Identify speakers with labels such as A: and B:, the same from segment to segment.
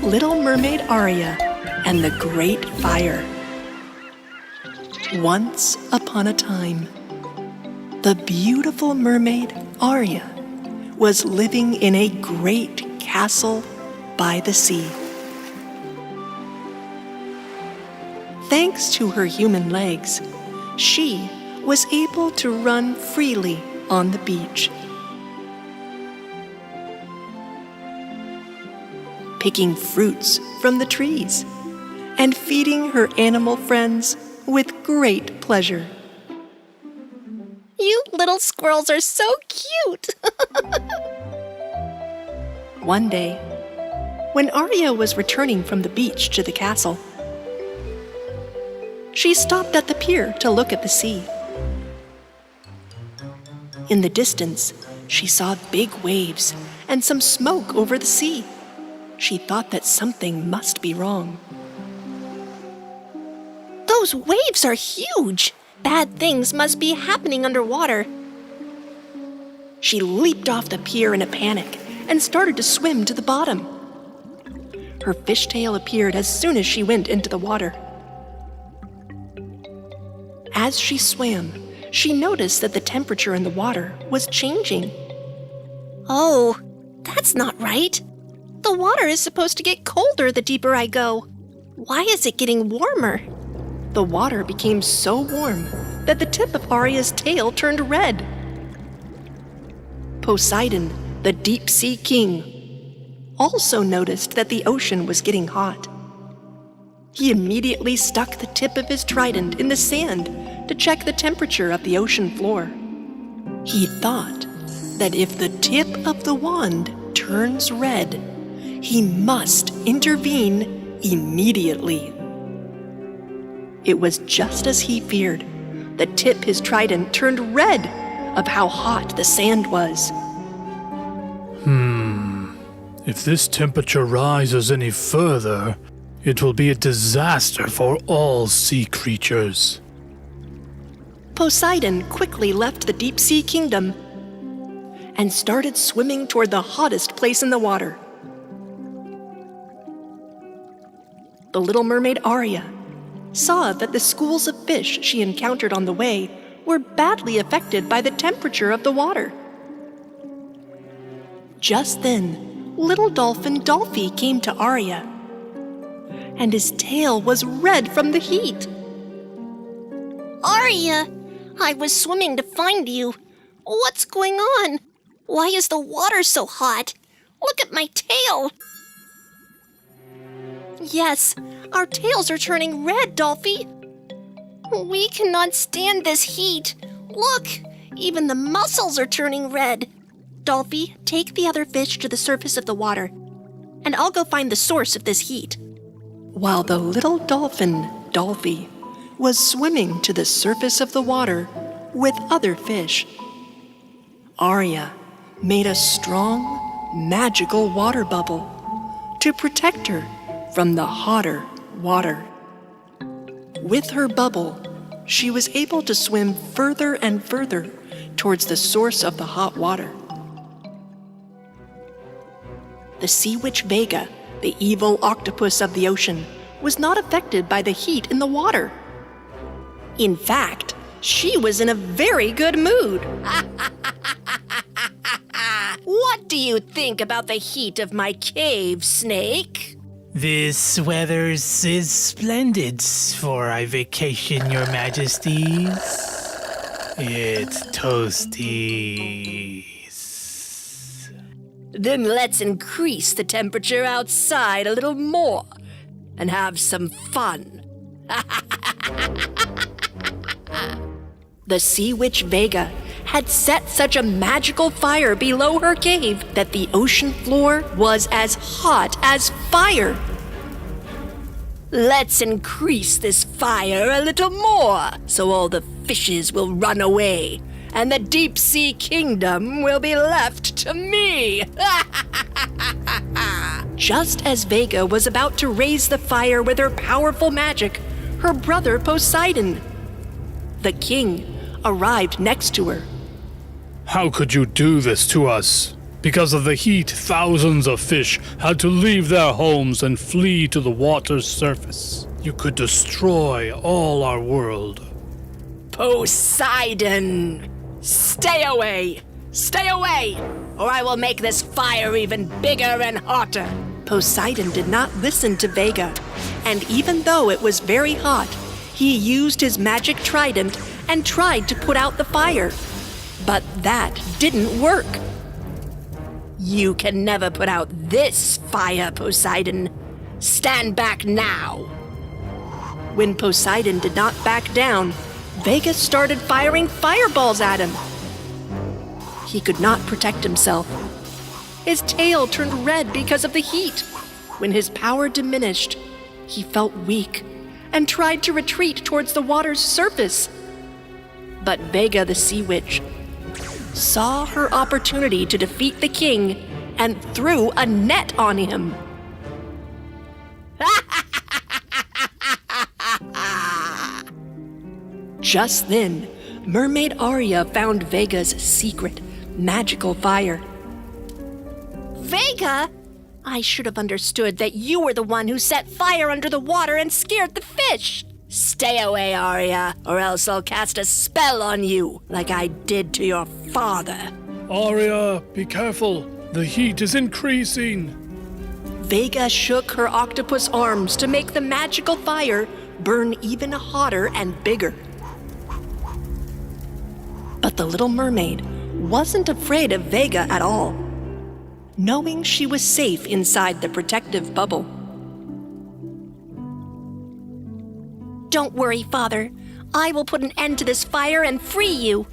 A: Little Mermaid Arya and the Great Fire. Once upon a time, the beautiful mermaid Arya was living in a great castle by the sea. Thanks to her human legs, she was able to run freely on the beach, picking fruits from the trees and feeding her animal friends with great pleasure.
B: You little squirrels are so cute!
A: One day, when Arya was returning from the beach to the castle, she stopped at the pier to look at the sea. In the distance, she saw big waves and some smoke over the sea. She thought that something must be wrong.
B: Those waves are huge! Bad things must be happening underwater.
A: She leaped off the pier in a panic and started to swim to the bottom. Her fishtail appeared as soon as she went into the water. As she swam, she noticed that the temperature in the water was changing.
B: Oh, that's not right. The water is supposed to get colder the deeper I go. Why is it getting warmer?
A: The water became so warm that the tip of Arya's tail turned red. Poseidon, the deep-sea king, also noticed that the ocean was getting hot. He immediately stuck the tip of his trident in the sand to check the temperature of the ocean floor. He thought that if the tip of the wand turns red, he must intervene immediately. It was just as he feared. The tip his trident turned red of how hot the sand was.
C: If this temperature rises any further, it will be a disaster for all sea creatures.
A: Poseidon quickly left the deep-sea kingdom and started swimming toward the hottest place in the water. The little mermaid Arya saw that the schools of fish she encountered on the way were badly affected by the temperature of the water. Just then, little dolphin Dolphy came to Arya, and his tail was red from the heat.
B: Arya, I was swimming to find you. What's going on? Why is the water so hot? Look at my tail. Yes, our tails are turning red, Dolphy. We cannot stand this heat. Look, even the mussels are turning red. Dolphy, take the other fish to the surface of the water, and I'll go find the source of this heat.
A: While the little dolphin, Dolphy, was swimming to the surface of the water with other fish, Arya made a strong, magical water bubble to protect her from the hotter water. With her bubble, she was able to swim further and further towards the source of the hot water. The sea witch Vega, the evil octopus of the ocean, was not affected by the heat in the water. In fact, she was in a very good mood. What do you think about the heat of my cave, Snake?
D: This weather is splendid for a vacation, Your Majesties. It's toasties.
A: Then let's increase the temperature outside a little more and have some fun. The sea witch Vega had set such a magical fire below her cave that the ocean floor was as hot as fire. Let's increase this fire a little more so all the fishes will run away and the deep sea kingdom will be left to me. Just as Vega was about to raise the fire with her powerful magic, her brother Poseidon, the king, arrived next to her.
C: How could you do this to us? Because of the heat, thousands of fish had to leave their homes and flee to the water's surface. You could destroy all our world.
A: Poseidon! Stay away! Stay away! Or I will make this fire even bigger and hotter. Poseidon did not listen to Vega, and even though it was very hot, he used his magic trident and tried to put out the fire. But that didn't work. You can never put out this fire, Poseidon. Stand back now. When Poseidon did not back down, Vega started firing fireballs at him. He could not protect himself. His tail turned red because of the heat. When his power diminished, he felt weak and tried to retreat towards the water's surface. But Vega the Sea Witch saw her opportunity to defeat the king and threw a net on him. Just then, Mermaid Arya found Vega's secret, magical fire.
B: Vega? I should have understood that you were the one who set fire under the water and scared the fish.
A: Stay away, Arya, or else I'll cast a spell on you, like I did to your father.
C: Arya, be careful. The heat is increasing.
A: Vega shook her octopus arms to make the magical fire burn even hotter and bigger. But the little mermaid wasn't afraid of Vega at all, knowing she was safe inside the protective bubble.
B: Don't worry, Father. I will put an end to this fire and free you.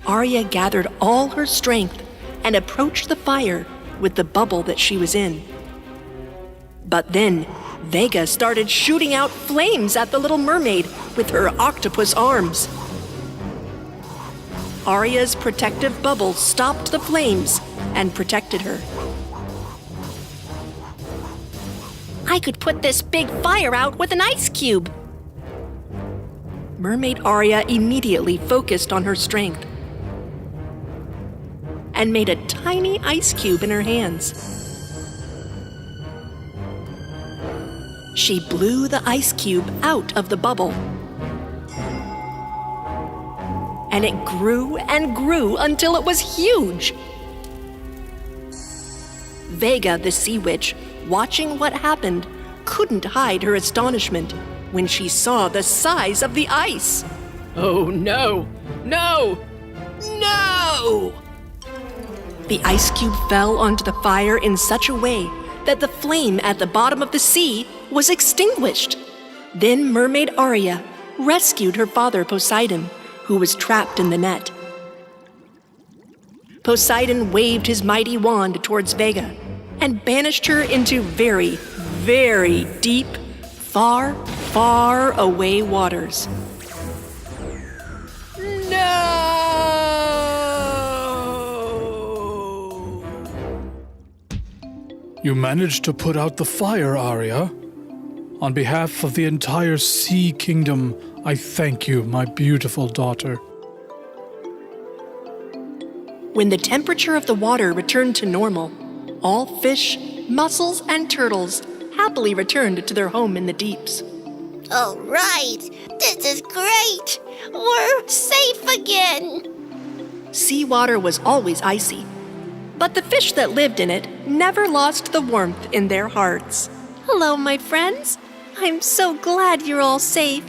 A: Arya gathered all her strength and approached the fire with the bubble that she was in. But then, Vega started shooting out flames at the little mermaid with her octopus arms. Arya's protective bubble stopped the flames and protected her.
B: I could put this big fire out with an ice cube.
A: Mermaid Arya immediately focused on her strength and made a tiny ice cube in her hands. She blew the ice cube out of the bubble, and it grew and grew until it was huge. Vega the Sea Witch, watching what happened, couldn't hide her astonishment when she saw the size of the ice. Oh no! No! No! The ice cube fell onto the fire in such a way that the flame at the bottom of the sea was extinguished. Then Mermaid Arya rescued her father Poseidon, who was trapped in the net. Poseidon waved his mighty wand towards Vega and banished her into very, very deep, far, far away waters. No!
C: You managed to put out the fire, Arya. On behalf of the entire Sea Kingdom, I thank you, my beautiful daughter.
A: When the temperature of the water returned to normal, all fish, mussels, and turtles happily returned to their home in the deeps.
B: All right, this is great. We're safe again.
A: Seawater was always icy, but the fish that lived in it never lost the warmth in their hearts.
B: Hello, my friends. I'm so glad you're all safe.